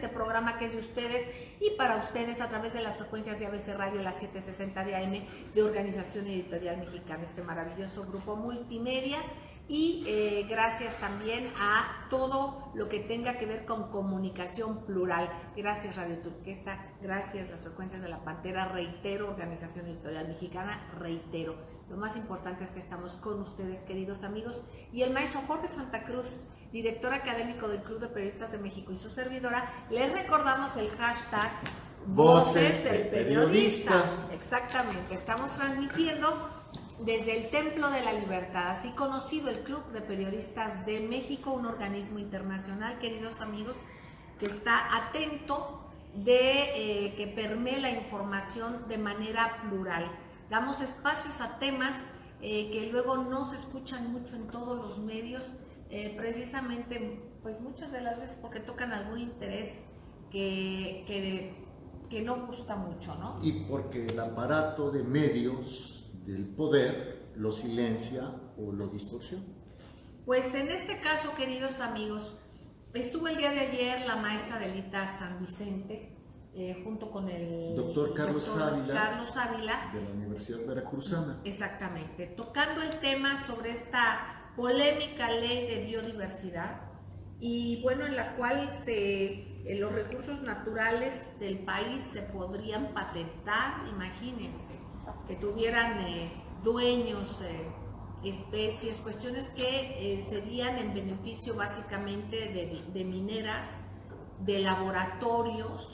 este programa que es de ustedes y para ustedes a través de las frecuencias de ABC Radio, las 760 de AM de Organización Editorial Mexicana, este maravilloso grupo multimedia. Y gracias también a todo lo que tenga que ver con comunicación plural. Gracias Radio Turquesa, gracias las frecuencias de la Pantera, reitero, Organización Editorial Mexicana, reitero. Lo más importante es que estamos con ustedes, queridos amigos, y el maestro Jorge Santa Cruz, director académico del Club de Periodistas de México, y su servidora, les recordamos el hashtag Voces del Periodista. Exactamente, estamos transmitiendo desde el Templo de la Libertad, así conocido el Club de Periodistas de México, un organismo internacional, queridos amigos, que está atento de que permee la información de manera plural. Damos espacios a temas que luego no se escuchan mucho en todos los medios, precisamente, pues muchas de las veces porque tocan algún interés que no gusta mucho, ¿no? Y porque el aparato de medios del poder lo silencia o lo distorsiona. Pues en este caso, queridos amigos, estuvo el día de ayer la maestra Adelita San Vicente, junto con el doctor Carlos Ávila de la Universidad Veracruzana. Exactamente, tocando el tema sobre esta polémica ley de biodiversidad y bueno, en la cual los recursos naturales del país se podrían patentar, imagínense, que tuvieran dueños, especies, cuestiones que serían en beneficio básicamente de mineras, de laboratorios,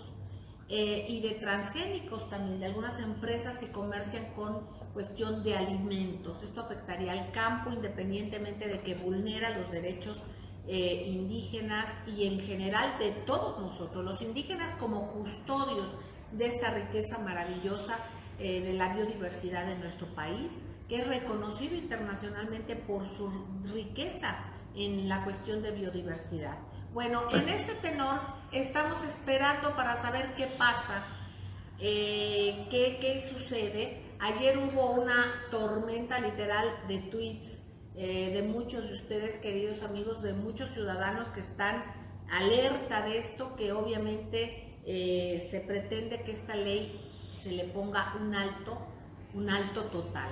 y de transgénicos también, de algunas empresas que comercian con cuestión de alimentos. Esto afectaría al campo independientemente de que vulnera los derechos indígenas y en general de todos nosotros, los indígenas como custodios de esta riqueza maravillosa de la biodiversidad de nuestro país, que es reconocido internacionalmente por su riqueza en la cuestión de biodiversidad. Bueno, en este tenor estamos esperando para saber qué pasa, qué sucede. Ayer hubo una tormenta literal de tweets de muchos de ustedes, queridos amigos, de muchos ciudadanos que están alerta de esto, que obviamente se pretende que esta ley se le ponga un alto total.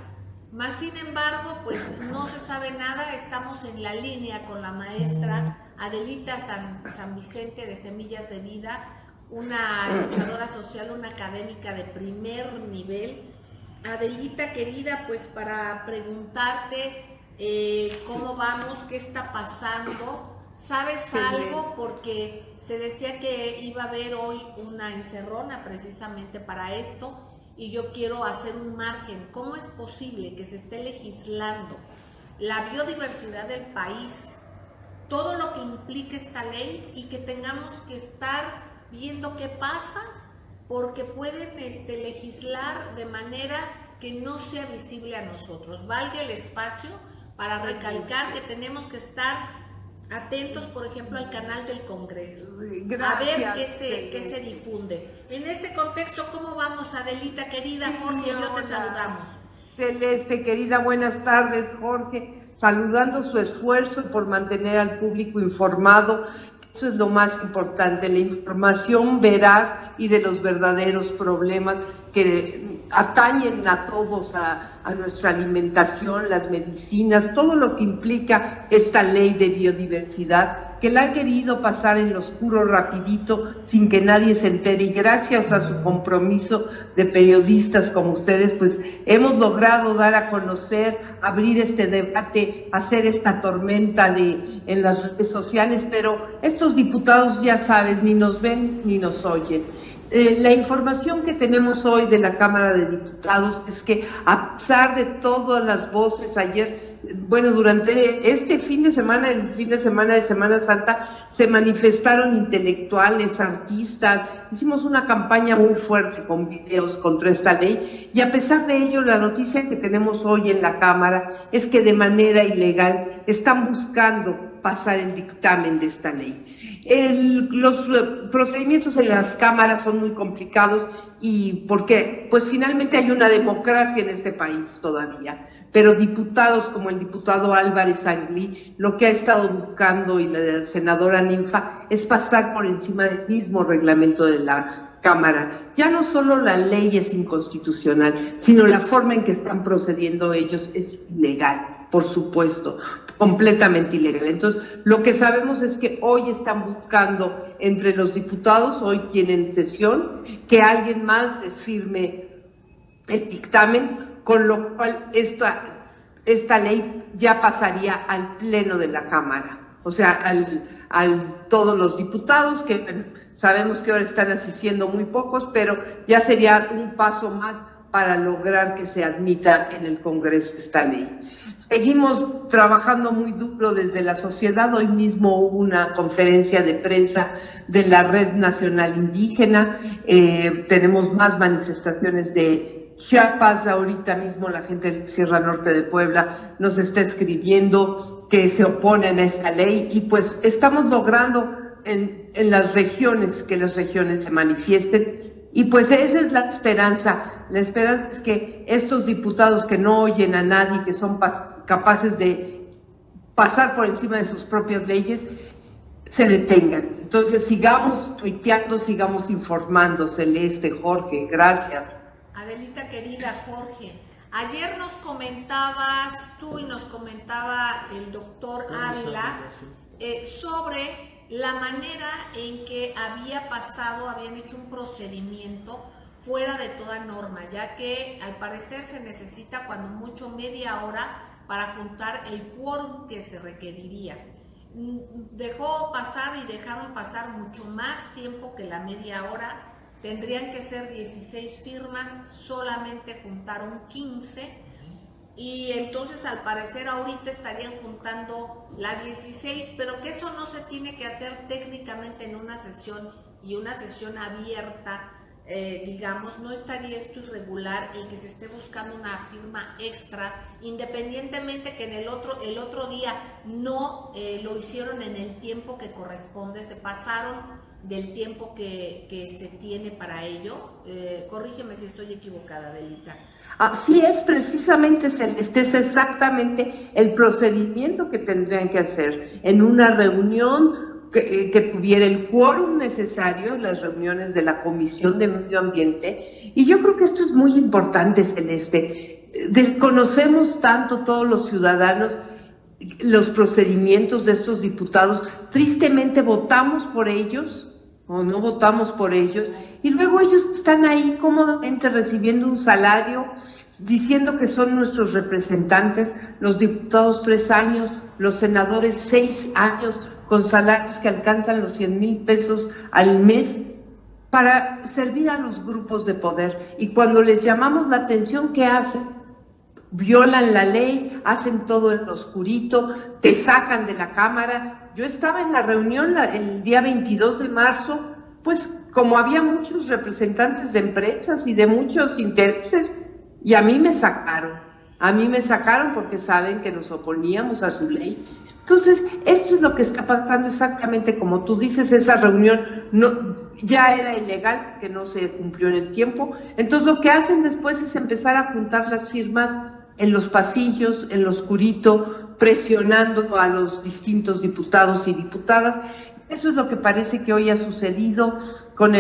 Más sin embargo, pues no se sabe nada. Estamos en la línea con la maestra Adelita San Vicente de Semillas de Vida, una luchadora social, una académica de primer nivel. Adelita, querida, pues para preguntarte cómo vamos, qué está pasando. ¿Sabes algo? Porque se decía que iba a haber hoy una encerrona precisamente para esto. Y yo quiero hacer un margen. ¿Cómo es posible que se esté legislando la biodiversidad del país, todo lo que implica esta ley, y que tengamos que estar viendo qué pasa? Porque pueden legislar de manera que no sea visible a nosotros. Valga el espacio para recalcar que tenemos que estar atentos, por ejemplo, al canal del Congreso. Gracias, a ver qué se difunde. En este contexto, ¿cómo vamos, Adelita, querida? Jorge y yo te saludamos. Celeste, querida, buenas tardes, Jorge. Saludando su esfuerzo por mantener al público informado. Eso es lo más importante, la información veraz y de los verdaderos problemas que atañen a todos, a nuestra alimentación, las medicinas, todo lo que implica esta ley de biodiversidad, que la han querido pasar en lo oscuro rapidito, sin que nadie se entere, y gracias a su compromiso de periodistas como ustedes, pues hemos logrado dar a conocer, abrir este debate, hacer esta tormenta en las redes sociales, pero estos diputados, ya sabes, ni nos ven ni nos oyen. La información que tenemos hoy de la Cámara de Diputados es que, a pesar de todas las voces ayer, bueno, durante este fin de semana, el fin de semana Semana Santa, se manifestaron intelectuales, artistas, hicimos una campaña muy fuerte con videos contra esta ley, y a pesar de ello, la noticia que tenemos hoy en la Cámara es que de manera ilegal están buscando pasar el dictamen de esta ley. Los procedimientos en las cámaras son muy complicados. ¿Y por qué? Pues finalmente hay una democracia en este país todavía, pero diputados como el diputado Álvarez Anglí, lo que ha estado buscando, y la senadora Ninfa, es pasar por encima del mismo reglamento de la Cámara. Ya no solo la ley es inconstitucional, sino la forma en que están procediendo ellos es ilegal, por supuesto, completamente ilegal. Entonces, lo que sabemos es que hoy están buscando entre los diputados, hoy tienen sesión, que alguien más les firme el dictamen, con lo cual esta ley ya pasaría al Pleno de la Cámara. O sea, todos los diputados, que sabemos que ahora están asistiendo muy pocos, pero ya sería un paso más para lograr que se admita en el Congreso esta ley. Seguimos trabajando muy duro desde la sociedad. Hoy mismo hubo una conferencia de prensa de la Red Nacional Indígena. Tenemos más manifestaciones de Chiapas. Ahorita mismo la gente de Sierra Norte de Puebla nos está escribiendo que se oponen a esta ley, y pues estamos logrando en las regiones que las regiones se manifiesten, y pues esa es la esperanza. La esperanza es que estos diputados que no oyen a nadie, que son capaces de pasar por encima de sus propias leyes, se detengan. Entonces sigamos tuiteando, sigamos informando. Celeste, Jorge, gracias. Adelita querida, Jorge, ayer nos comentabas tú y nos comentaba el doctor Ávila sobre la manera en que habían hecho un procedimiento fuera de toda norma, ya que al parecer se necesita cuando mucho media hora para juntar el quórum que se requeriría. Dejaron pasar mucho más tiempo que la media hora. Tendrían que ser 16 firmas, solamente juntaron 15, y entonces al parecer ahorita estarían juntando la 16, pero que eso no se tiene que hacer técnicamente en una sesión, y una sesión abierta, digamos, no estaría esto irregular el que se esté buscando una firma extra, independientemente que en el otro día no lo hicieron en el tiempo que corresponde, se pasaron del tiempo que se tiene para ello. Corrígeme si estoy equivocada, Adelita. Así es, precisamente, Celeste, es exactamente el procedimiento que tendrían que hacer en una reunión que tuviera el quórum necesario, las reuniones de la Comisión de Medio Ambiente. Y yo creo que esto es muy importante, Celeste. Desconocemos tanto todos los ciudadanos los procedimientos de estos diputados. Tristemente votamos por ellos o no votamos por ellos, y luego ellos están ahí cómodamente recibiendo un salario, diciendo que son nuestros representantes, los diputados 3 años, los senadores 6 años, con salarios que alcanzan los 100,000 pesos al mes, para servir a los grupos de poder. Y cuando les llamamos la atención, ¿qué hacen? Violan la ley, hacen todo en lo oscurito, te sacan de la Cámara. Yo estaba en la reunión el día 22 de marzo, pues como había muchos representantes de empresas y de muchos intereses, y a mí me sacaron porque saben que nos oponíamos a su ley. Entonces, esto es lo que está pasando exactamente como tú dices. Esa reunión ya era ilegal, que no se cumplió en el tiempo. Entonces, lo que hacen después es empezar a juntar las firmas en los pasillos, en lo oscurito, presionando a los distintos diputados y diputadas. Eso es lo que parece que hoy ha sucedido con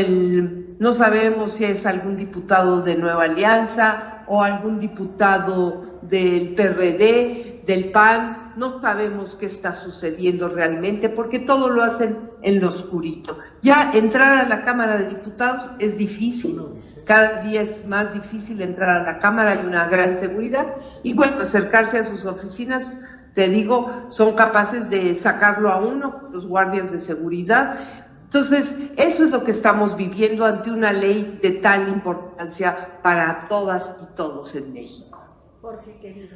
no sabemos si es algún diputado de Nueva Alianza o algún diputado del PRD, del PAN. No sabemos qué está sucediendo realmente, porque todo lo hacen en lo oscurito. Ya entrar a la Cámara de Diputados es difícil, cada día es más difícil entrar a la Cámara, hay una gran seguridad, y bueno, acercarse a sus oficinas, te digo, son capaces de sacarlo a uno, los guardias de seguridad. Entonces, eso es lo que estamos viviendo ante una ley de tal importancia para todas y todos en México. Jorge, querido.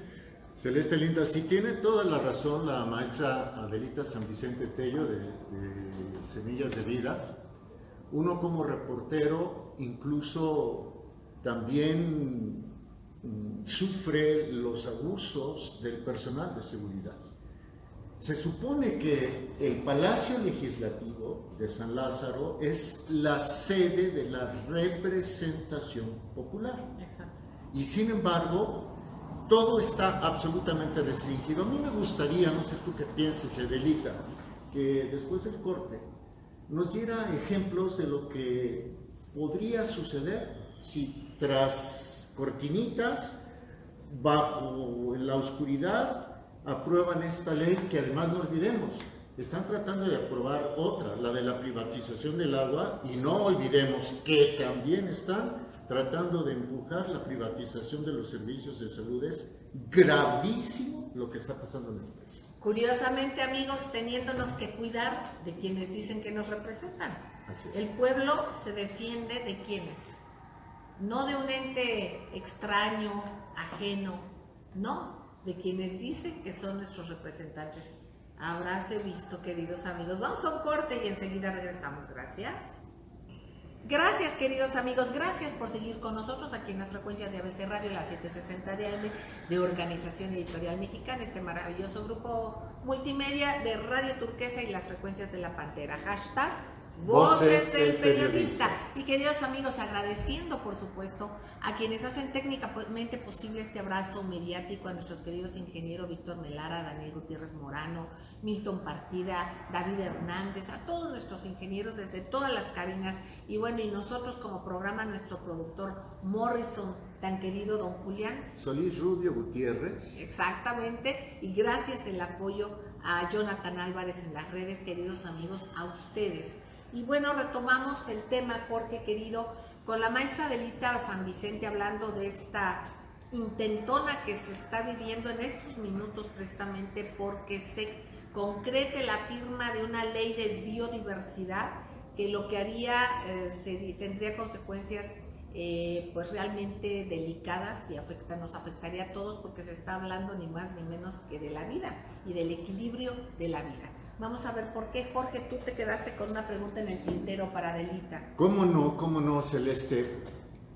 Celeste linda, sí tiene toda la razón la maestra Adelita San Vicente Tello de Semillas de Vida. Uno como reportero incluso también sufre los abusos del personal de seguridad. se supone que el Palacio Legislativo de San Lázaro es la sede de la representación popular. Exacto. Y sin embargo, todo está absolutamente restringido. A mí me gustaría, no sé tú qué pienses, Adelita, que después del corte nos diera ejemplos de lo que podría suceder si tras cortinitas, bajo la oscuridad, aprueban esta ley que además no olvidemos, están tratando de aprobar otra, la de la privatización del agua, y no olvidemos que también están tratando de empujar la privatización de los servicios de salud. Es gravísimo lo que está pasando en este país. Curiosamente, amigos, teniéndonos que cuidar de quienes dicen que nos representan. Así es. El pueblo se defiende de quienes, no de un ente extraño, ajeno, no, de quienes dicen que son nuestros representantes. Habráse visto, queridos amigos. Vamos a un corte y enseguida regresamos. Gracias. Gracias, queridos amigos, gracias por seguir con nosotros aquí en las frecuencias de ABC Radio, las 760 de AM, de Organización Editorial Mexicana, este maravilloso grupo multimedia de Radio Turquesa y las frecuencias de la Pantera. Hashtag Voces del Periodista. Y queridos amigos, agradeciendo por supuesto a quienes hacen técnicamente posible este abrazo mediático, a nuestros queridos ingenieros Víctor Melara, Daniel Gutiérrez Morano, Milton Partida, David Hernández, a todos nuestros ingenieros desde todas las cabinas, y bueno, y nosotros como programa, nuestro productor Morrison, tan querido don Julián Solís Rubio Gutiérrez. Exactamente, y gracias el apoyo a Jonathan Álvarez en las redes, queridos amigos, a ustedes. Y bueno, retomamos el tema, Jorge querido, con la maestra Adelita San Vicente, hablando de esta intentona que se está viviendo en estos minutos, precisamente porque se concrete la firma de una ley de biodiversidad que lo que haría tendría consecuencias pues realmente delicadas y nos afectaría a todos, porque se está hablando ni más ni menos que de la vida y del equilibrio de la vida. Vamos a ver por qué. Jorge, tú te quedaste con una pregunta en el tintero para Adelita. Cómo no, Celeste.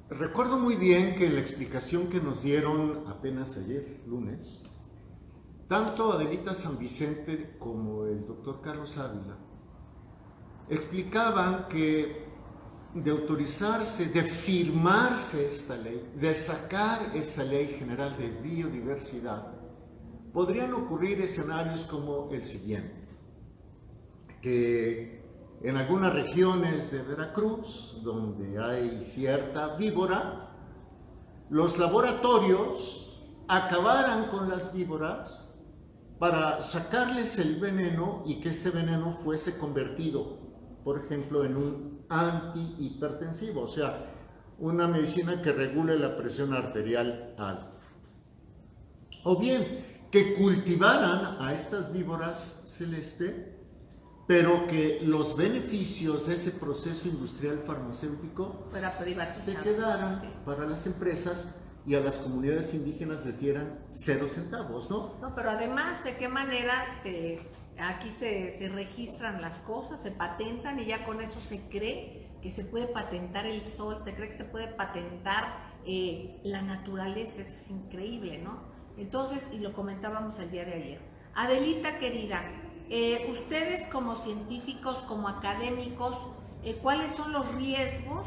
Recuerdo muy bien que la explicación que nos dieron apenas ayer, lunes, tanto Adelita San Vicente como el doctor Carlos Ávila explicaban que de autorizarse, de firmarse esta ley, de sacar esta ley general de biodiversidad, podrían ocurrir escenarios como el siguiente: que en algunas regiones de Veracruz, donde hay cierta víbora, los laboratorios acabaran con las víboras para sacarles el veneno y que este veneno fuese convertido, por ejemplo, en un antihipertensivo, o sea, una medicina que regule la presión arterial alta. O bien, que cultivaran a estas víboras, Celeste, pero que los beneficios de ese proceso industrial farmacéutico se quedaran para las empresas y a las comunidades indígenas les dieran 0 centavos, ¿no? No, pero además, ¿de qué manera aquí se registran las cosas, se patentan, y ya con eso se cree que se puede patentar el sol, se cree que se puede patentar la naturaleza? Eso es increíble, ¿no? Entonces, y lo comentábamos el día de ayer. Adelita querida, ustedes como científicos, como académicos, ¿cuáles son los riesgos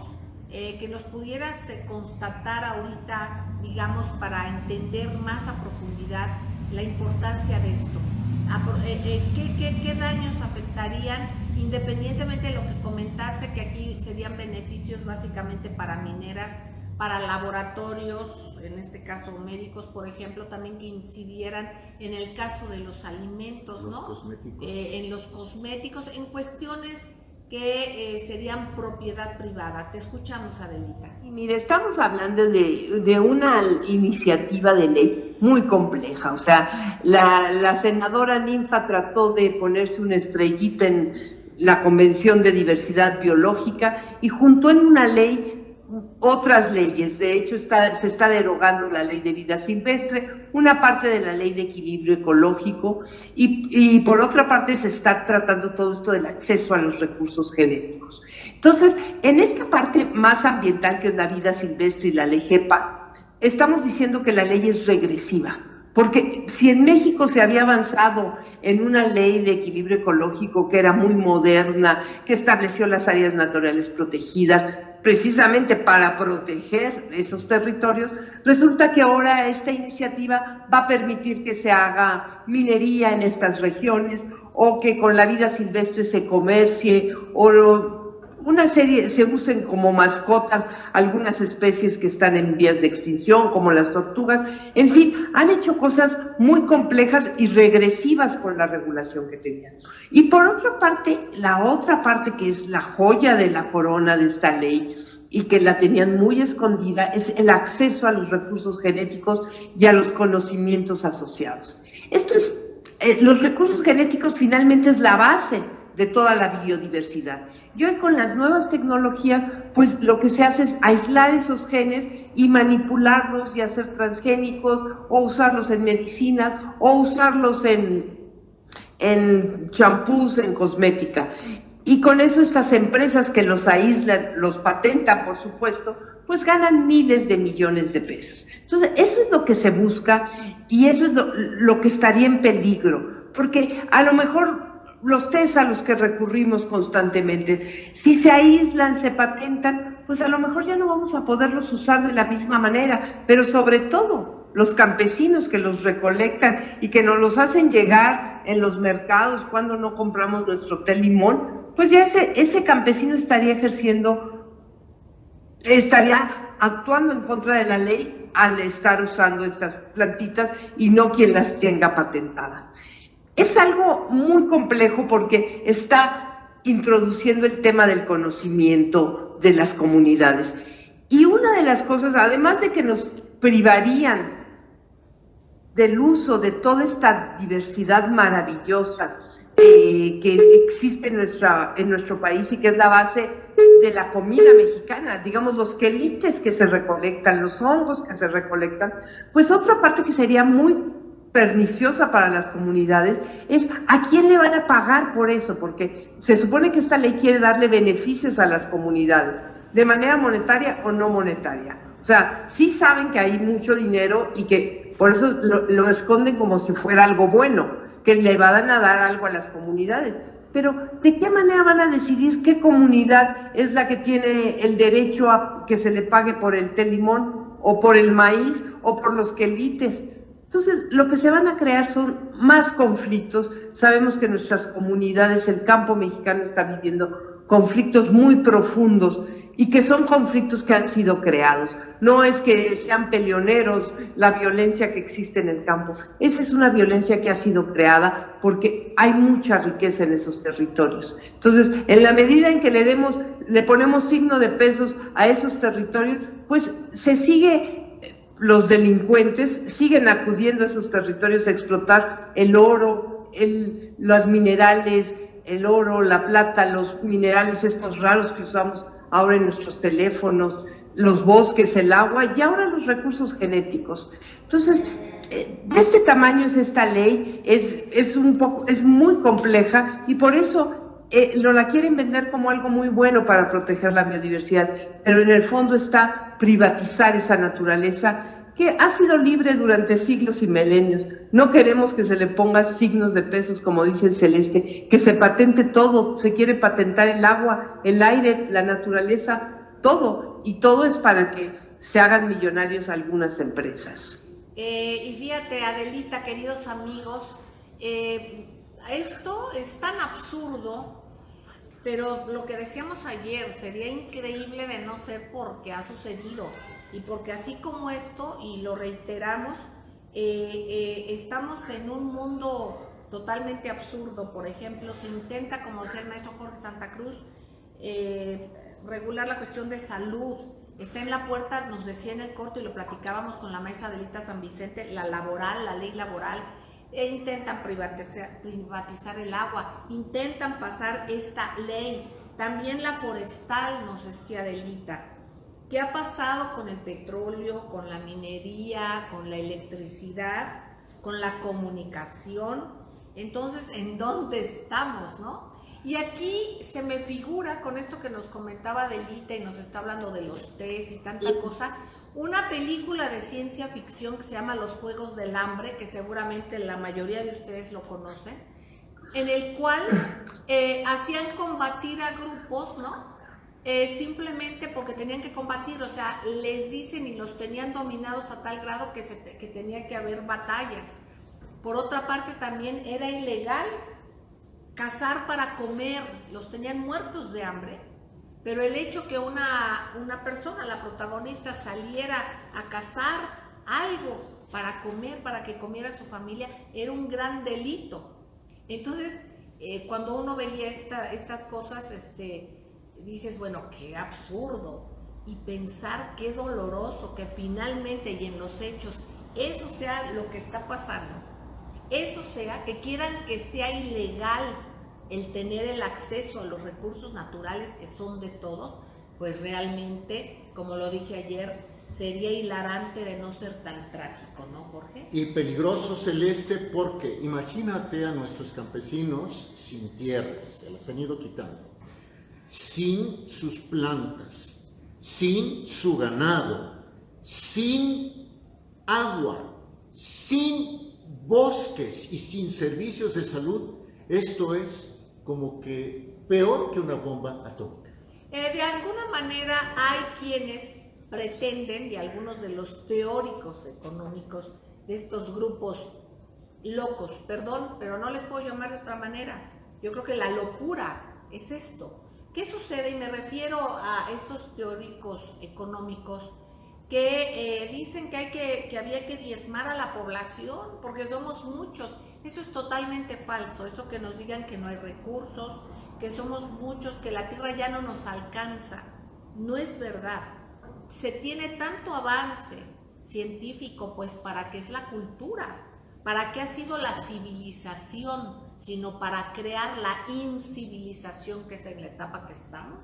que nos pudieras constatar ahorita, digamos, para entender más a profundidad la importancia de esto? ¿Qué daños afectarían, independientemente de lo que comentaste, que aquí serían beneficios básicamente para mineras, para laboratorios, en este caso médicos, por ejemplo, también que incidieran en el caso de los alimentos, los ¿no? Cosméticos. En los cosméticos, en cuestiones que serían propiedad privada? Te escuchamos, Adelita. Y mire, estamos hablando de una iniciativa de ley muy compleja. O sea, la senadora Ninfa trató de ponerse una estrellita en la Convención de Diversidad Biológica y juntó en una ley otras leyes. De hecho, se está derogando la ley de vida silvestre, una parte de la ley de equilibrio ecológico, y por otra parte se está tratando todo esto del acceso a los recursos genéticos. Entonces, en esta parte más ambiental, que es la vida silvestre y la ley GEPA, estamos diciendo que la ley es regresiva. Porque si en México se había avanzado en una ley de equilibrio ecológico que era muy moderna, que estableció las áreas naturales protegidas, precisamente para proteger esos territorios, resulta que ahora esta iniciativa va a permitir que se haga minería en estas regiones, o que con la vida silvestre se comercie, o una serie, se usen como mascotas algunas especies que están en vías de extinción, como las tortugas. En fin, han hecho cosas muy complejas y regresivas con la regulación que tenían. Y por otra parte, la otra parte que es la joya de la corona de esta ley, y que la tenían muy escondida, es el acceso a los recursos genéticos y a los conocimientos asociados. Esto es, los recursos genéticos finalmente es la base de toda la biodiversidad. Y hoy con las nuevas tecnologías, pues lo que se hace es aislar esos genes y manipularlos y hacer transgénicos, o usarlos en medicinas, o usarlos en champús, en cosmética. Y con eso estas empresas que los aíslan, los patentan por supuesto, pues ganan miles de millones de pesos. Entonces eso es lo que se busca, y eso es lo que estaría en peligro, porque a lo mejor los test a los que recurrimos constantemente, si se aíslan, se patentan, pues a lo mejor ya no vamos a poderlos usar de la misma manera, pero sobre todo los campesinos que los recolectan y que nos los hacen llegar en los mercados cuando no compramos nuestro té limón, pues ya ese campesino estaría actuando en contra de la ley al estar usando estas plantitas y no quien las tenga patentadas. Es algo muy complejo porque está introduciendo el tema del conocimiento de las comunidades. Y una de las cosas, además de que nos privarían del uso de toda esta diversidad maravillosa que existe en nuestro país y que es la base de la comida mexicana, digamos los quelites que se recolectan, los hongos que se recolectan, pues otra parte que sería muy perniciosa para las comunidades es a quién le van a pagar por eso, porque se supone que esta ley quiere darle beneficios a las comunidades, de manera monetaria o no monetaria. O sea, sí saben que hay mucho dinero y que por eso lo esconden como si fuera algo bueno, que le van a dar algo a las comunidades. Pero, ¿de qué manera van a decidir qué comunidad es la que tiene el derecho a que se le pague por el té limón, o por el maíz, o por los quelites? Entonces, lo que se van a crear son más conflictos. Sabemos que nuestras comunidades, el campo mexicano está viviendo conflictos muy profundos y que son conflictos que han sido creados. No es que sean peleoneros la violencia que existe en el campo. Esa es una violencia que ha sido creada porque hay mucha riqueza en esos territorios. Entonces, en la medida en que le ponemos signo de pesos a esos territorios, pues los delincuentes siguen acudiendo a esos territorios a explotar el oro, los minerales, el oro, la plata, los minerales estos raros que usamos ahora en nuestros teléfonos, los bosques, el agua y ahora los recursos genéticos. Entonces, de este tamaño es esta ley, es muy compleja y por eso la quieren vender como algo muy bueno para proteger la biodiversidad, pero en el fondo está privatizar esa naturaleza que ha sido libre durante siglos y milenios. No queremos que se le ponga signos de pesos, como dice el Celeste, que se patente todo, se quiere patentar el agua, el aire, la naturaleza, todo, y todo es para que se hagan millonarios algunas empresas. Y fíjate, Adelita, queridos amigos, esto es tan absurdo, pero lo que decíamos ayer, sería increíble de no ser porque ha sucedido. Y porque así como esto, y lo reiteramos, estamos en un mundo totalmente absurdo. Por ejemplo, se intenta, como decía el maestro Jorge Santa Cruz, regular la cuestión de salud. Está en la puerta, nos decía en el corto, y lo platicábamos con la maestra Adelita San Vicente, la ley laboral. Intentan privatizar el agua, intentan pasar esta ley. También la forestal, nos decía Adelita. ¿Qué ha pasado con el petróleo, con la minería, con la electricidad, con la comunicación? Entonces, ¿en dónde estamos, no? Y aquí se me figura, con esto que nos comentaba Adelita y nos está hablando de los tés y tanta cosa, una película de ciencia ficción que se llama Los Juegos del Hambre, que seguramente la mayoría de ustedes lo conocen, en el cual hacían combatir a grupos, ¿no? Simplemente porque tenían que combatir, o sea, les dicen y los tenían dominados a tal grado que tenía que haber batallas. Por otra parte, también era ilegal cazar para comer, los tenían muertos de hambre, pero el hecho que una persona, la protagonista, saliera a cazar algo para comer, para que comiera su familia, era un gran delito. Entonces, cuando uno veía estas cosas, dices, bueno, qué absurdo, y pensar qué doloroso que finalmente y en los hechos eso sea lo que está pasando, eso sea, que quieran que sea ilegal el tener el acceso a los recursos naturales que son de todos, pues realmente, como lo dije ayer, sería hilarante de no ser tan trágico, ¿no, Jorge? Y peligroso, Celeste, porque imagínate a nuestros campesinos sin tierras, se las han ido quitando, sin sus plantas, sin su ganado, sin agua, sin bosques y sin servicios de salud. Esto es como que peor que una bomba atómica. De alguna manera hay quienes pretenden, y algunos de los teóricos económicos de estos grupos locos, perdón, pero no les puedo llamar de otra manera, yo creo que la locura es esto. ¿Qué sucede? Y me refiero a estos teóricos económicos que dicen que había que diezmar a la población porque somos muchos. Eso es totalmente falso, eso que nos digan que no hay recursos, que somos muchos, que la tierra ya no nos alcanza. No es verdad. Se tiene tanto avance científico, pues ¿para qué es la cultura? ¿Para qué ha sido la civilización? Sino para crear la incivilización, que es en la etapa que estamos.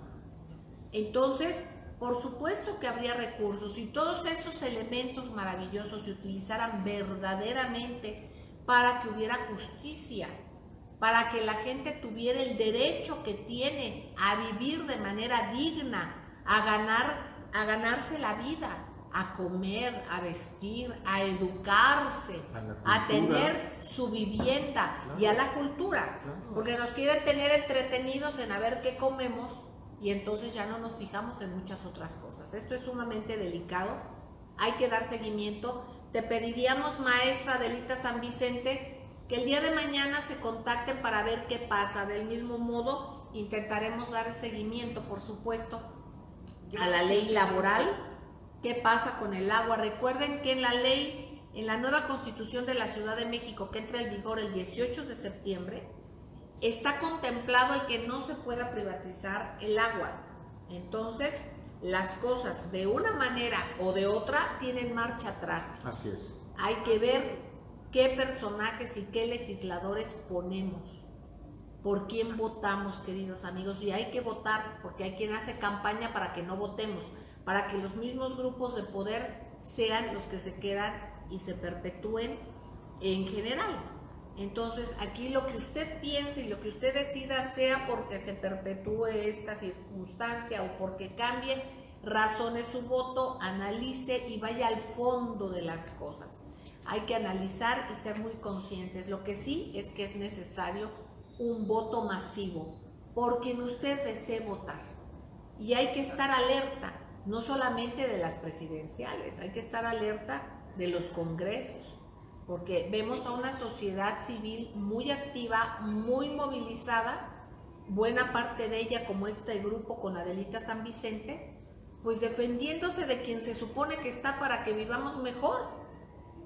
Entonces, por supuesto que habría recursos, y todos esos elementos maravillosos se utilizaran verdaderamente para que hubiera justicia, para que la gente tuviera el derecho que tiene a vivir de manera digna, a ganarse la vida, a comer, a vestir, a educarse, a tener su vivienda, claro, y a la cultura, claro, porque nos quieren tener entretenidos en a ver qué comemos y entonces ya no nos fijamos en muchas otras cosas. Esto es sumamente delicado, hay que dar seguimiento. Te pediríamos, maestra Adelita San Vicente, que el día de mañana se contacten para ver qué pasa. Del mismo modo, intentaremos dar el seguimiento, por supuesto, a la ley laboral. ¿Qué pasa con el agua? Recuerden que en la ley, en la nueva Constitución de la Ciudad de México, que entra en vigor el 18 de septiembre, está contemplado el que no se pueda privatizar el agua. Entonces, las cosas de una manera o de otra tienen marcha atrás. Así es. Hay que ver qué personajes y qué legisladores ponemos, por quién votamos, queridos amigos, y hay que votar porque hay quien hace campaña para que no votemos, para que los mismos grupos de poder sean los que se quedan y se perpetúen en general. Entonces, aquí lo que usted piense y lo que usted decida, sea porque se perpetúe esta circunstancia o porque cambie, razone su voto, analice y vaya al fondo de las cosas. Hay que analizar y ser muy conscientes. Lo que sí es que es necesario un voto masivo por quien usted desee votar. Y hay que estar alerta, no solamente de las presidenciales, hay que estar alerta de los congresos, porque vemos a una sociedad civil muy activa, muy movilizada, buena parte de ella, como este grupo con Adelita San Vicente, pues defendiéndose de quien se supone que está para que vivamos mejor.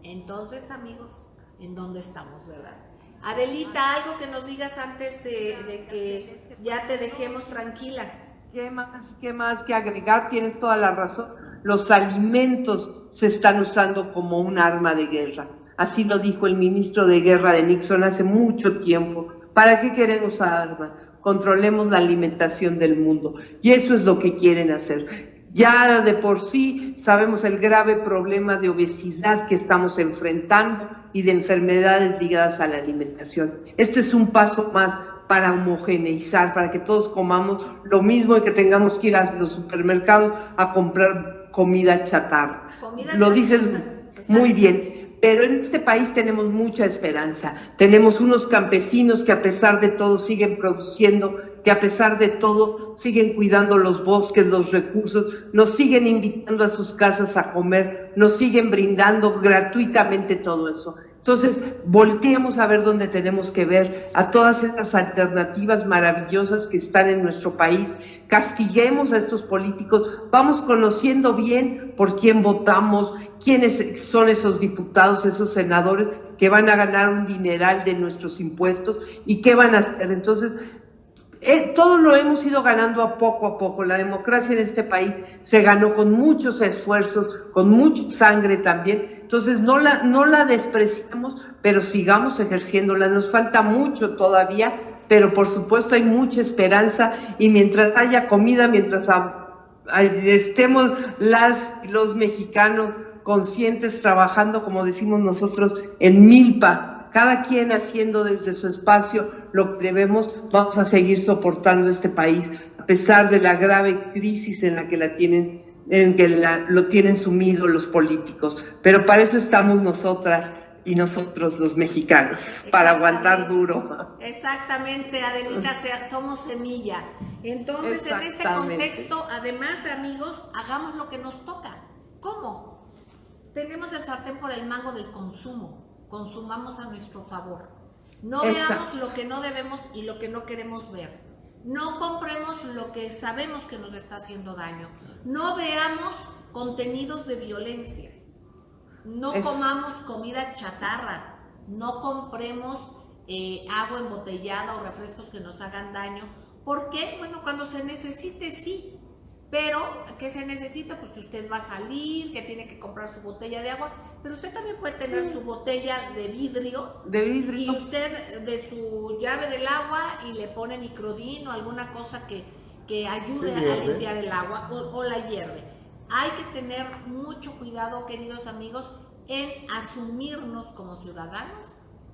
Entonces, amigos, ¿en dónde estamos, verdad? Adelita, algo que nos digas antes de que ya te dejemos tranquila. ¿Qué más que agregar? Tienes toda la razón. Los alimentos se están usando como un arma de guerra. Así lo dijo el ministro de Guerra de Nixon hace mucho tiempo. ¿Para qué queremos armas? Controlemos la alimentación del mundo. Y eso es lo que quieren hacer. Ya de por sí sabemos el grave problema de obesidad que estamos enfrentando y de enfermedades ligadas a la alimentación. Este es un paso más para homogeneizar, para que todos comamos lo mismo y que tengamos que ir a los supermercados a comprar comida chatarra. Comida Lo dices Exacto. muy bien, pero en este país tenemos mucha esperanza. Tenemos unos campesinos que a pesar de todo siguen produciendo, que a pesar de todo siguen cuidando los bosques, los recursos, nos siguen invitando a sus casas a comer, nos siguen brindando gratuitamente todo eso. Entonces, volteemos a ver dónde tenemos que ver, a todas estas alternativas maravillosas que están en nuestro país, castiguemos a estos políticos, vamos conociendo bien por quién votamos, quiénes son esos diputados, esos senadores que van a ganar un dineral de nuestros impuestos y qué van a hacer. Entonces, todo lo hemos ido ganando a poco. La democracia en este país se ganó con muchos esfuerzos, con mucha sangre también. Entonces no la despreciamos, pero sigamos ejerciéndola. Nos falta mucho todavía, pero por supuesto hay mucha esperanza y mientras haya comida, mientras estemos los mexicanos conscientes trabajando, como decimos nosotros, en milpa, cada quien haciendo desde su espacio lo que debemos, vamos a seguir soportando este país a pesar de la grave crisis en la que lo tienen sumido los políticos. Pero para eso estamos nosotras y nosotros los mexicanos, para aguantar duro. Exactamente, Adelita, somos semilla. Entonces, en este contexto, además, amigos, hagamos lo que nos toca. ¿Cómo? Tenemos el sartén por el mango del consumo. Consumamos a nuestro favor. No veamos lo que no debemos y lo que no queremos ver. No compremos lo que sabemos que nos está haciendo daño. No veamos contenidos de violencia. No comamos comida chatarra. No compremos agua embotellada o refrescos que nos hagan daño. ¿Por qué? Bueno, cuando se necesite, sí. Pero, ¿qué se necesita? Pues que usted va a salir, que tiene que comprar su botella de agua, pero usted también puede tener su botella de vidrio. Y usted de su llave del agua y le pone microdín o alguna cosa que ayude a limpiar el agua o la hierve. Hay que tener mucho cuidado, queridos amigos, en asumirnos como ciudadanos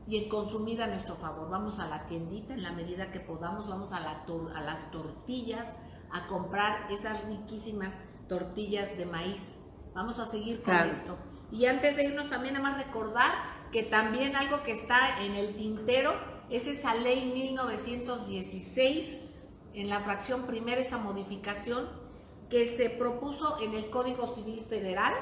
y en consumir a nuestro favor. Vamos a la tiendita en la medida que podamos, vamos a las tortillas, a comprar esas riquísimas tortillas de maíz. Vamos a seguir con esto. Y antes de irnos también nada más recordar que también algo que está en el tintero es esa ley 1916, en la fracción primera, esa modificación que se propuso en el Código Civil Federal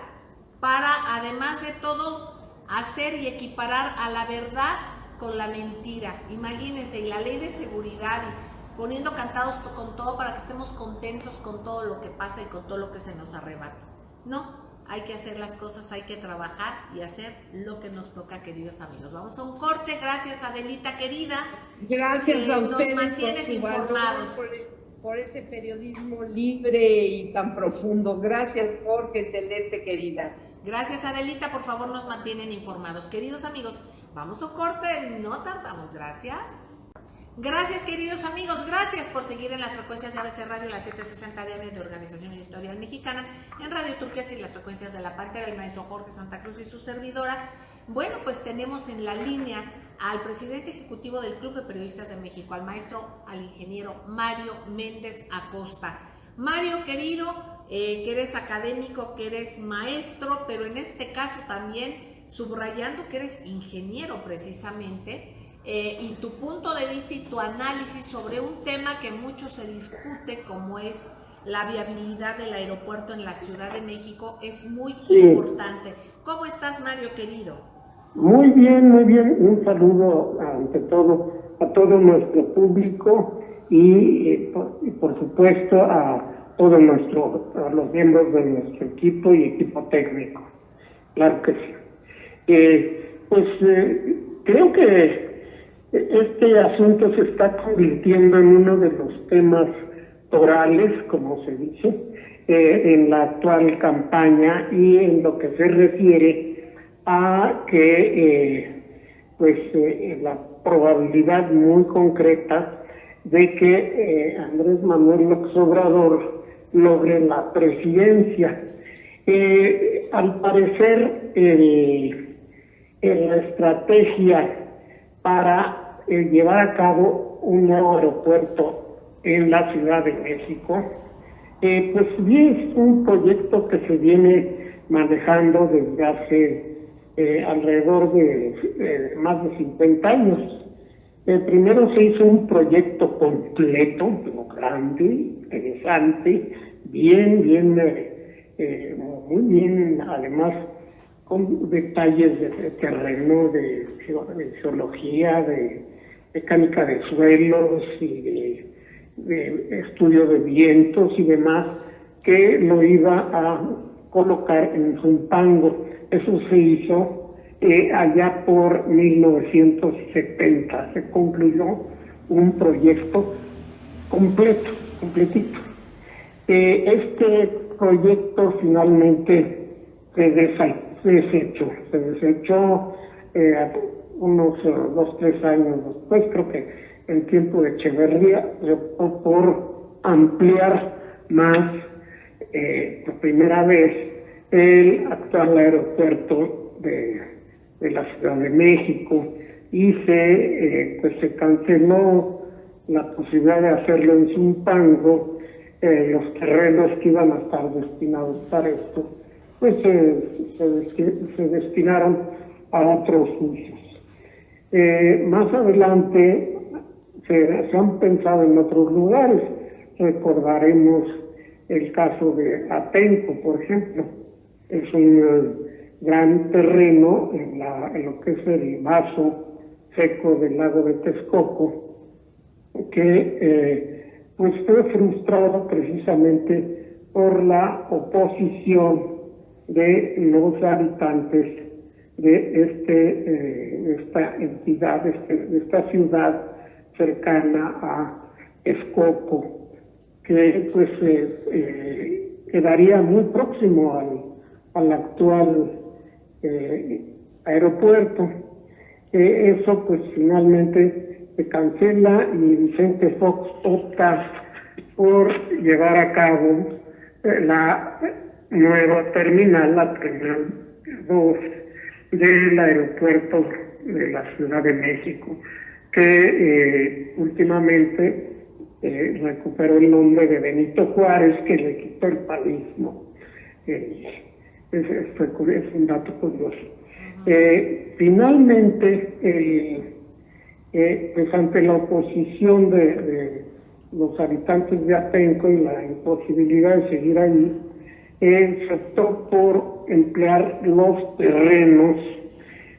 para, además de todo, hacer y equiparar a la verdad con la mentira. Imagínense, y la ley de seguridad y poniendo cantados con todo para que estemos contentos con todo lo que pasa y con todo lo que se nos arrebata. No, hay que hacer las cosas, hay que trabajar y hacer lo que nos toca, queridos amigos. Vamos a un corte. Gracias, Adelita querida. Gracias a ustedes. Nos mantienes informados. Por ese periodismo libre y tan profundo. Gracias, Jorge, Celeste, querida. Gracias, Adelita. Por favor, nos mantienen informados. Queridos amigos, vamos a un corte. No tardamos. Gracias. Gracias, queridos amigos, gracias por seguir en las frecuencias de ABC Radio, las 760 DM de Organización Editorial Mexicana, en Radio Turquías y las frecuencias de La Pantera, el maestro Jorge Santa Cruz y su servidora. Bueno, pues tenemos en la línea al presidente ejecutivo del Club de Periodistas de México, al ingeniero Mario Méndez Acosta. Mario, querido, que eres académico, que eres maestro, pero en este caso también subrayando que eres ingeniero precisamente, y tu punto de vista y tu análisis sobre un tema que mucho se discute, como es la viabilidad del aeropuerto en la Ciudad de México, es muy importante. ¿Cómo estás, Mario, querido? Muy bien, muy bien. Un saludo ante todo a todo nuestro público y por supuesto a todos los miembros de nuestro equipo y equipo técnico. Claro que sí. Creo que este asunto se está convirtiendo en uno de los temas torales, como se dice, en la actual campaña y en lo que se refiere a que la probabilidad muy concreta de que Andrés Manuel López Obrador logre la presidencia. Al parecer, la estrategia para llevar a cabo un nuevo aeropuerto en la Ciudad de México Pues bien, es un proyecto que se viene manejando desde hace alrededor de más de 50 años. Primero se hizo un proyecto completo, grande, interesante, muy bien, además con detalles de terreno, de geología, de mecánica de suelos y de estudio de vientos y demás, que lo iba a colocar en Zumpango. Eso se hizo allá por 1970. Se concluyó un proyecto completito. Este proyecto finalmente se desechó unos 2-3 años después. Creo que en tiempo de Echeverría se optó por ampliar más por primera vez el actual aeropuerto de la Ciudad de México, y se canceló la posibilidad de hacerlo en Zumpango. Los terrenos que iban a estar destinados para esto pues se destinaron a otros usos. Más adelante se han pensado en otros lugares. Recordaremos el caso de Atenco, por ejemplo. Es un gran terreno en lo que es el vaso seco del lago de Texcoco, que pues fue frustrado precisamente por la oposición de los habitantes de esta entidad, de esta ciudad cercana a Texcoco, que pues quedaría muy próximo al actual aeropuerto. Eso pues finalmente se cancela y Vicente Fox opta por llevar a cabo la nueva terminal, la terminal 2 del aeropuerto de la Ciudad de México, que últimamente recuperó el nombre de Benito Juárez, que le quitó el panismo. Es un dato curioso. Finalmente, pues ante la oposición de los habitantes de Atenco y la imposibilidad de seguir ahí, se optó por emplear los terrenos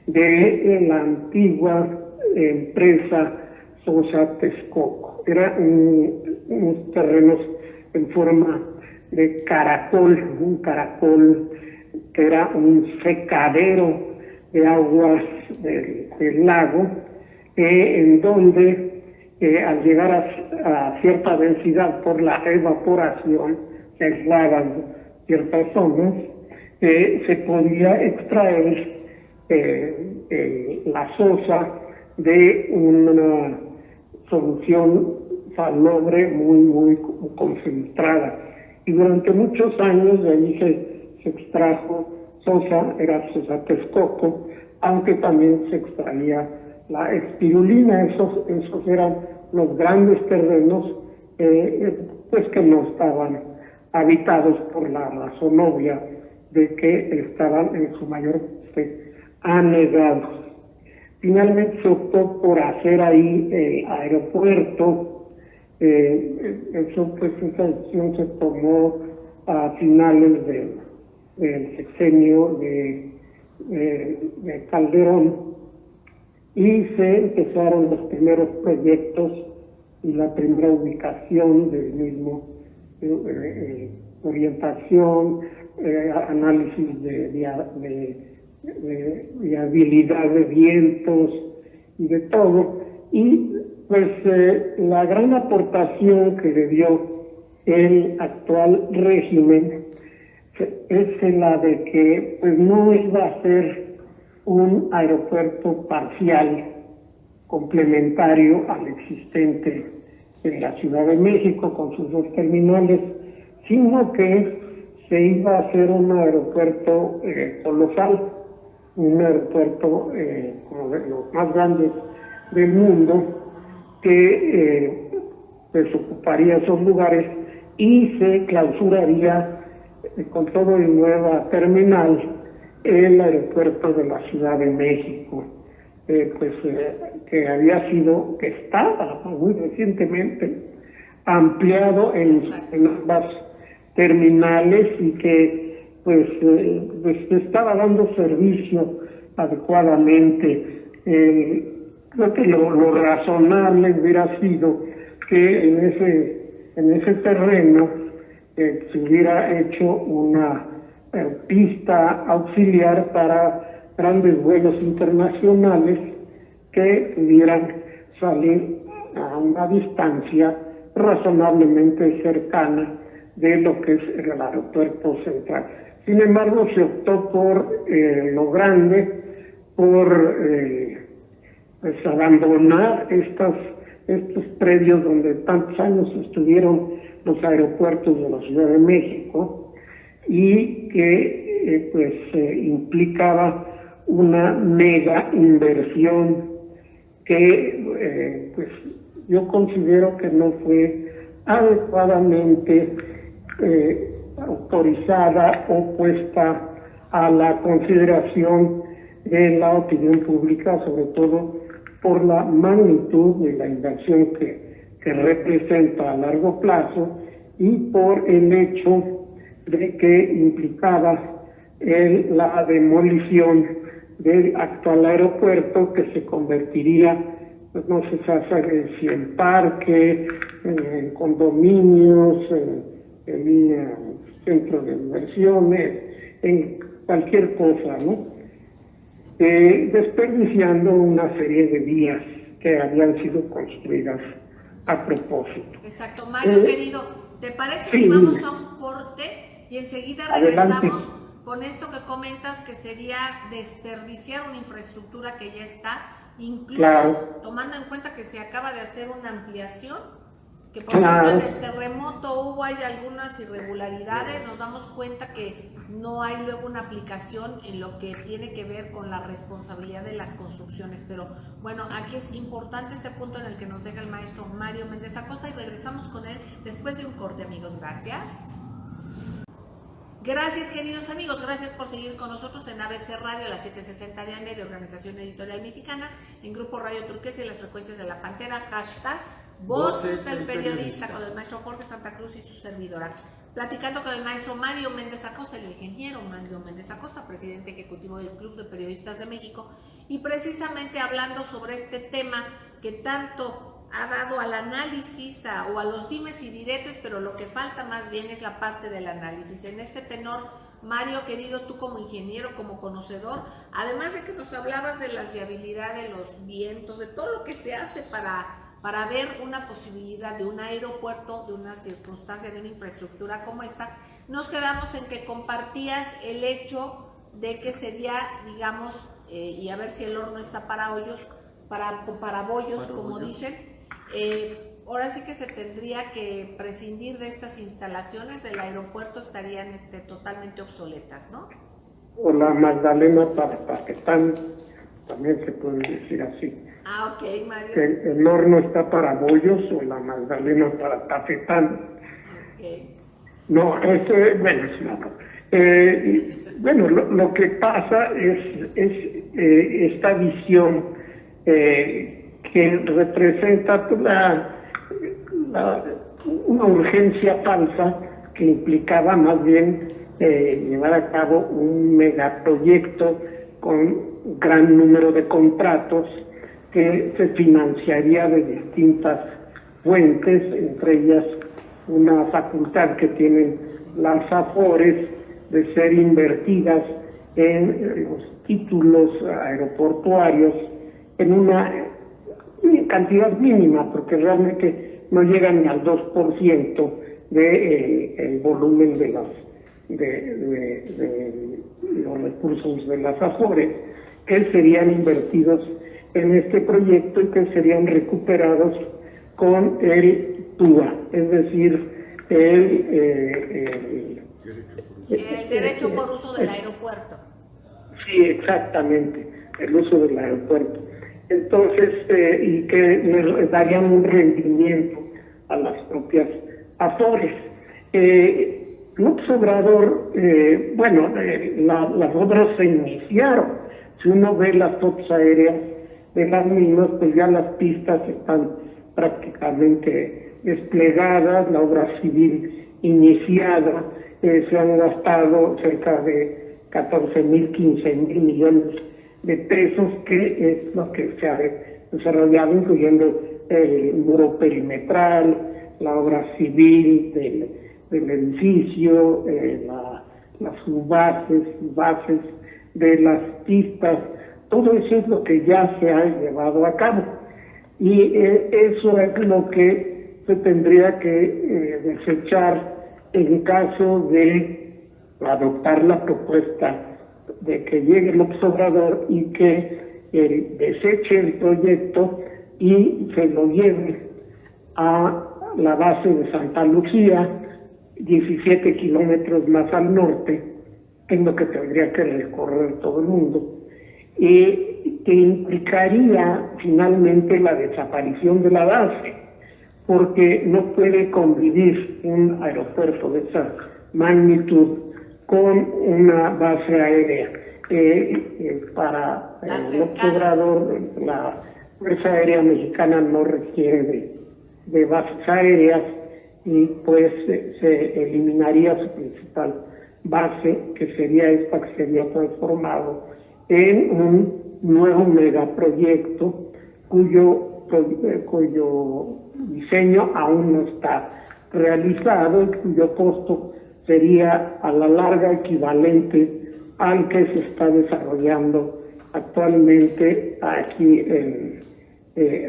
de la antigua empresa Sosa Texcoco. Eran unos terrenos en forma de caracol, un caracol que era un secadero de aguas del lago, en donde al llegar a cierta densidad por la evaporación, se aislaban ciertas zonas, se podía extraer la sosa de una solución salobre muy concentrada. Y durante muchos años de ahí se extrajo sosa, era Sosa Texcoco, aunque también se extraía la espirulina. Esos eran los grandes terrenos pues que no estaban habitados por la razón obvia de que estaban en su mayor parte anegados. Finalmente se optó por hacer ahí el aeropuerto. Esa decisión se tomó a finales del sexenio de Calderón, y se empezaron los primeros proyectos y la primera ubicación del mismo, orientación, análisis de viabilidad de vientos y de todo. Y pues la gran aportación que le dio el actual régimen es la de que pues no iba a ser un aeropuerto parcial complementario al existente en la Ciudad de México con sus dos terminales, sino que se iba a hacer un aeropuerto colosal, un aeropuerto como de los más grandes del mundo, que pues ocuparía esos lugares y se clausuraría con todo y nueva terminal el aeropuerto de la Ciudad de México, que había sido, que estaba muy recientemente ampliado en ambas terminales y que pues estaba dando servicio adecuadamente. Creo que lo razonable hubiera sido que en ese terreno se hubiera hecho una pista auxiliar para grandes vuelos internacionales que pudieran salir a una distancia razonablemente cercana de lo que es el aeropuerto central. Sin embargo, se optó por lo grande, por pues abandonar estos predios donde tantos años estuvieron los aeropuertos de la Ciudad de México y que implicaba una mega inversión que pues yo considero que no fue adecuadamente autorizada o puesta a la consideración de la opinión pública, sobre todo por la magnitud de la inversión que representa a largo plazo y por el hecho de que implicaba la demolición del actual aeropuerto, que se convertiría, pues no se sabe si en parque, en condominios, en centro de inversiones, en cualquier cosa, ¿no? Desperdiciando una serie de vías que habían sido construidas a propósito. Exacto. Mario, querido, ¿te parece si vamos a un corte y enseguida regresamos con esto que comentas, que sería desperdiciar una infraestructura que ya está, incluso tomando en cuenta que se acaba de hacer una ampliación, que por ejemplo en el terremoto hay algunas irregularidades, nos damos cuenta que no hay luego una aplicación en lo que tiene que ver con la responsabilidad de las construcciones, pero bueno, aquí es importante este punto en el que nos deja el maestro Mario Méndez Acosta y regresamos con él después de un corte, amigos. Gracias. Gracias, queridos amigos, gracias por seguir con nosotros en ABC Radio, la 760 de AM de Organización Editorial Mexicana, en Grupo Radio Turquesa y las frecuencias de la Pantera, hashtag Voces del Periodista, con el maestro Jorge Santa Cruz y su servidora. Platicando con el maestro Mario Méndez Acosta, el ingeniero Mario Méndez Acosta, presidente ejecutivo del Club de Periodistas de México, y precisamente hablando sobre este tema que tanto ha dado al análisis o a los dimes y diretes, pero lo que falta más bien es la parte del análisis. En este tenor, Mario, querido, tú como ingeniero, como conocedor, además de que nos hablabas de las viabilidades, de los vientos, de todo lo que se hace para ver una posibilidad de un aeropuerto, de una circunstancia, de una infraestructura como esta, nos quedamos en que compartías el hecho de que sería, digamos, y a ver si el horno está para hoyos, para bollos, como dicen, ahora sí que se tendría que prescindir de estas instalaciones del aeropuerto, estarían totalmente obsoletas, ¿no? O la Magdalena para Paquetán, también se puede decir así. Ah, ok, Mario. Que el horno está para bollos o la Magdalena para Tafetán. Okay. No, bueno, lo que pasa es esta visión que representa una urgencia falsa que implicaba más bien llevar a cabo un megaproyecto con gran número de contratos que se financiaría de distintas fuentes, entre ellas una facultad que tienen las AFORES de ser invertidas en los títulos aeroportuarios en una cantidad mínima, porque realmente no llegan ni al 2% del volumen de los recursos de las AFORES, que serían invertidos en este proyecto y que serían recuperados con el TUA, es decir, el derecho por uso del aeropuerto. Sí, exactamente, el uso del aeropuerto. Entonces, y que le darían un rendimiento a las propias AFORES. López Obrador, las obras se iniciaron. Si uno ve las fotos aéreas de las mismas, pues ya las pistas están prácticamente desplegadas, la obra civil iniciada, se han gastado cerca de 14,000, 15,000 millones de pesos, que es lo que se ha desarrollado, incluyendo el muro perimetral, la obra civil del edificio, las bases de las pistas. Todo eso es lo que ya se ha llevado a cabo, y eso es lo que se tendría que desechar en caso de adoptar la propuesta de que llegue el López Obrador y que deseche el proyecto y se lo lleve a la base de Santa Lucía, 17 kilómetros más al norte, que es lo que tendría que recorrer todo el mundo, y que implicaría finalmente la desaparición de la base, porque no puede convivir un aeropuerto de esa magnitud con una base aérea. Para el López Obrador, la Fuerza Aérea Mexicana no requiere de bases aéreas, y pues se eliminaría su principal base, que sería esta, que sería transformado en un nuevo megaproyecto cuyo diseño aún no está realizado y cuyo costo sería a la larga equivalente al que se está desarrollando actualmente aquí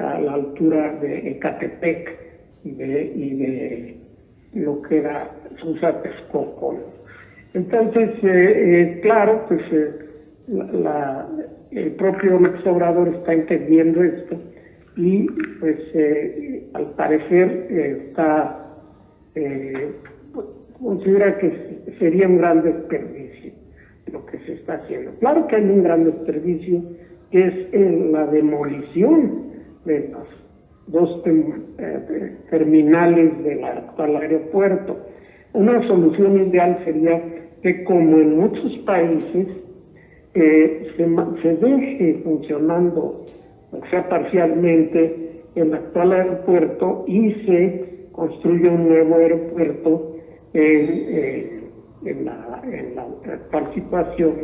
a la altura de Ecatepec y de lo que era Texcoco. Entonces, claro, pues el propio López Obrador está entendiendo esto, y pues al parecer considera que sería un gran desperdicio lo que se está haciendo. Claro que hay un gran desperdicio, que es la demolición de las dos terminales del actual aeropuerto. Una solución ideal sería que, como en muchos países, se deje funcionando, o sea, parcialmente, el actual aeropuerto y se construya un nuevo aeropuerto en la participación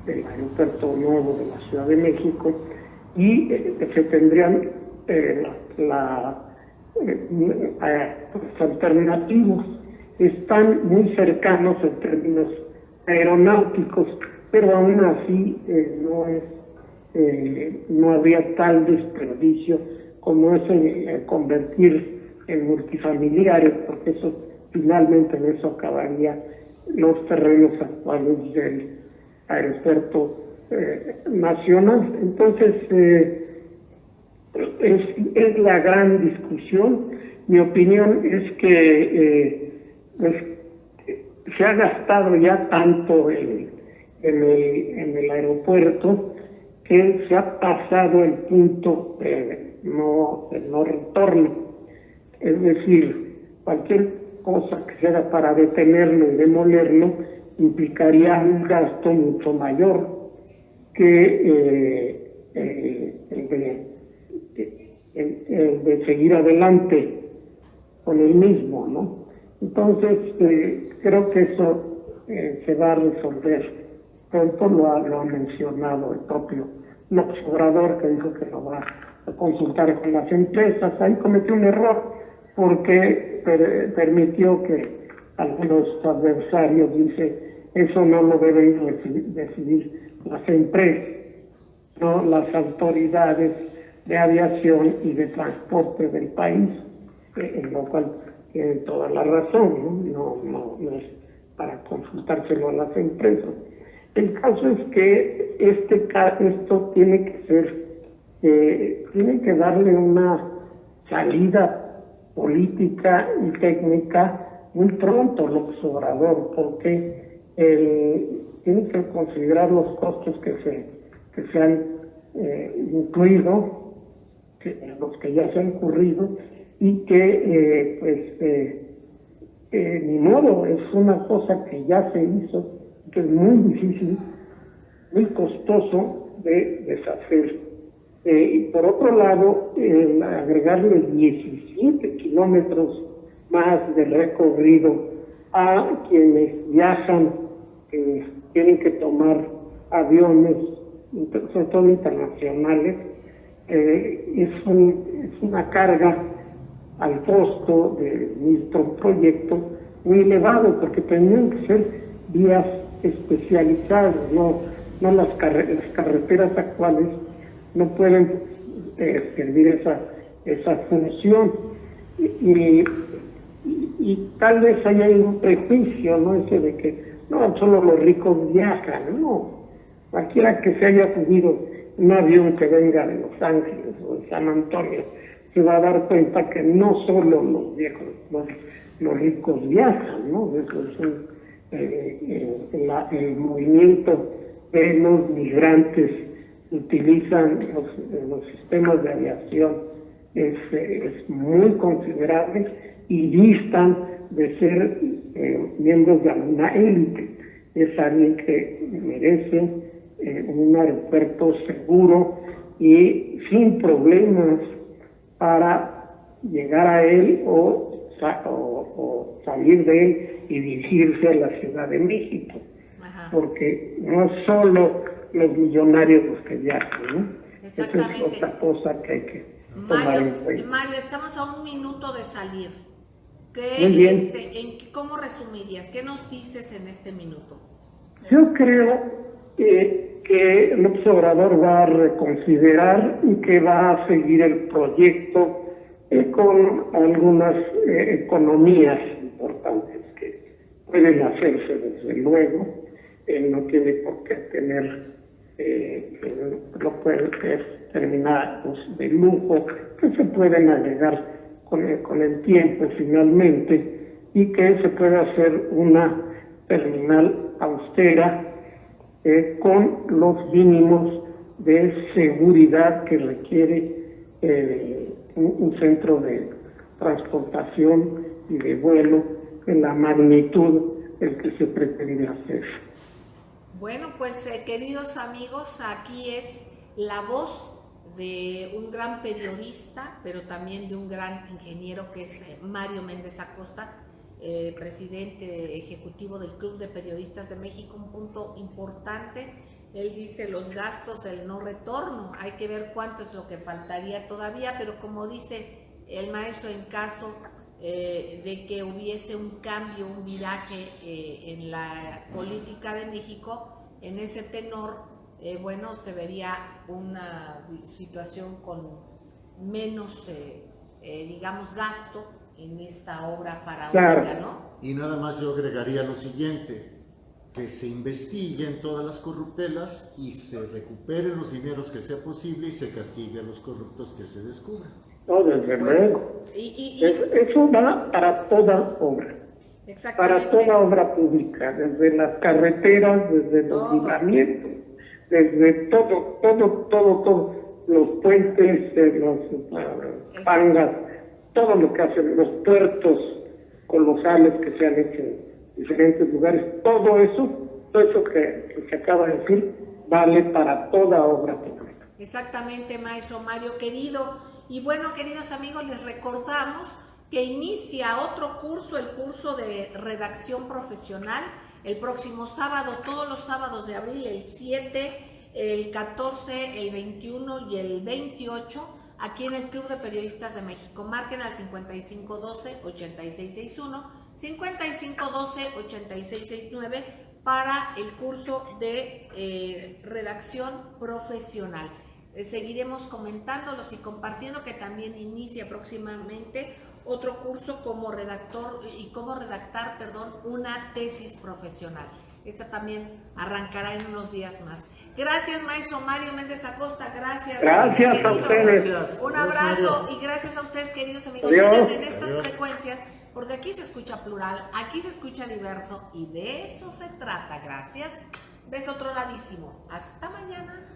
del aeropuerto nuevo de la Ciudad de México, y se tendrían los alternativos. Están muy cercanos en términos aeronáuticos, pero aún así no habría tal desperdicio como es convertir en multifamiliares, porque eso finalmente en eso acabaría los terrenos actuales del aeropuerto nacional. Entonces, es la gran discusión. Mi opinión es que se ha gastado ya tanto en el aeropuerto que se ha pasado el punto de no retorno. Es decir, cualquier cosa que se haga para detenerlo y demolerlo implicaría un gasto mucho mayor que el de seguir adelante con el mismo, ¿no? Entonces, creo que eso se va a resolver pronto. Lo ha mencionado el propio López Obrador, que dijo que lo va a consultar con las empresas. Ahí cometió un error, porque permitió que algunos adversarios dicen eso no lo deben decidir las empresas, no las autoridades de aviación y de transporte del país, en lo cual tienen toda la razón, no es para consultárselo a las empresas. El caso es que esto tiene que ser, tiene que darle una salida política y técnica muy pronto López Obrador, porque tiene que considerar los costos que se han incluido, los que ya se han ocurrido, y que ni modo, es una cosa que ya se hizo, que es muy difícil, muy costoso de deshacer. Y por otro lado, agregarle 17 kilómetros más de recorrido a quienes viajan, tienen que tomar aviones, sobre todo internacionales, es una carga al costo de nuestro proyecto muy elevado, porque tendrían que ser vías especializadas, no las carreteras actuales no pueden servir esa función. Y tal vez haya un prejuicio, ¿no? Ese de que no, solo los ricos viajan, no. Cualquiera que se haya subido un avión que venga de Los Ángeles o de San Antonio se va a dar cuenta que no solo los ricos viajan, ¿no? Eso es el movimiento de los migrantes utilizan los sistemas de aviación es muy considerable y distan de ser miembros de alguna élite. Es alguien que merece un aeropuerto seguro y sin problemas para llegar a él o salir de él y dirigirse a la Ciudad de México. Ajá. Porque no solo los millonarios los que viajan, ¿no? Esa es otra cosa que hay que tomar en cuenta. Mario, estamos a un minuto de salir. Muy bien. ¿Cómo resumirías? ¿Qué nos dices en este minuto? Yo creo que López Obrador va a reconsiderar y que va a seguir el proyecto con algunas economías importantes que pueden hacerse desde luego. No tiene por qué tener lo que es terminados de lujo que se pueden agregar con el tiempo finalmente, y que se puede hacer una terminal austera con los mínimos de seguridad que requiere un centro de transportación y de vuelo en la magnitud en que se pretende hacer. Bueno, pues queridos amigos, aquí es la voz de un gran periodista, pero también de un gran ingeniero que es Mario Méndez Acosta, presidente ejecutivo del Club de Periodistas de México. Un punto importante, él dice los gastos del no retorno, hay que ver cuánto es lo que faltaría todavía, pero como dice el maestro, en caso de que hubiese un cambio, un viraje en la política de México, en ese tenor, bueno, se vería una situación con menos, digamos, gasto en esta obra faraónica, ¿no? Y nada más yo agregaría lo siguiente, que se investiguen todas las corruptelas y se recuperen los dineros que sea posible y se castigue a los corruptos que se descubran. No, desde luego. Eso va para toda obra. Para toda obra pública, desde las carreteras, desde los libramientos, desde todo, los puentes, las pangas, todo lo que hacen, los puertos colosales que se han hecho en diferentes lugares, todo eso que se acaba de decir, vale para toda obra pública. Exactamente, maestro Mario querido. Y bueno, queridos amigos, les recordamos que inicia otro curso, el curso de redacción profesional, el próximo sábado, todos los sábados de abril, el 7, el 14, el 21 y el 28, aquí en el Club de Periodistas de México. Marquen al 5512-8661, 5512-8669 para el curso de redacción profesional. Seguiremos comentándolos y compartiendo que también inicia próximamente otro curso como redactor y cómo redactar, una tesis profesional. Esta también arrancará en unos días más. Gracias, maestro Mario Méndez Acosta. Gracias. Gracias a ustedes. Un abrazo y gracias a ustedes, queridos amigos. Adiós. En estas frecuencias, porque aquí se escucha plural, aquí se escucha diverso y de eso se trata. Gracias. Beso troladísimo. Hasta mañana.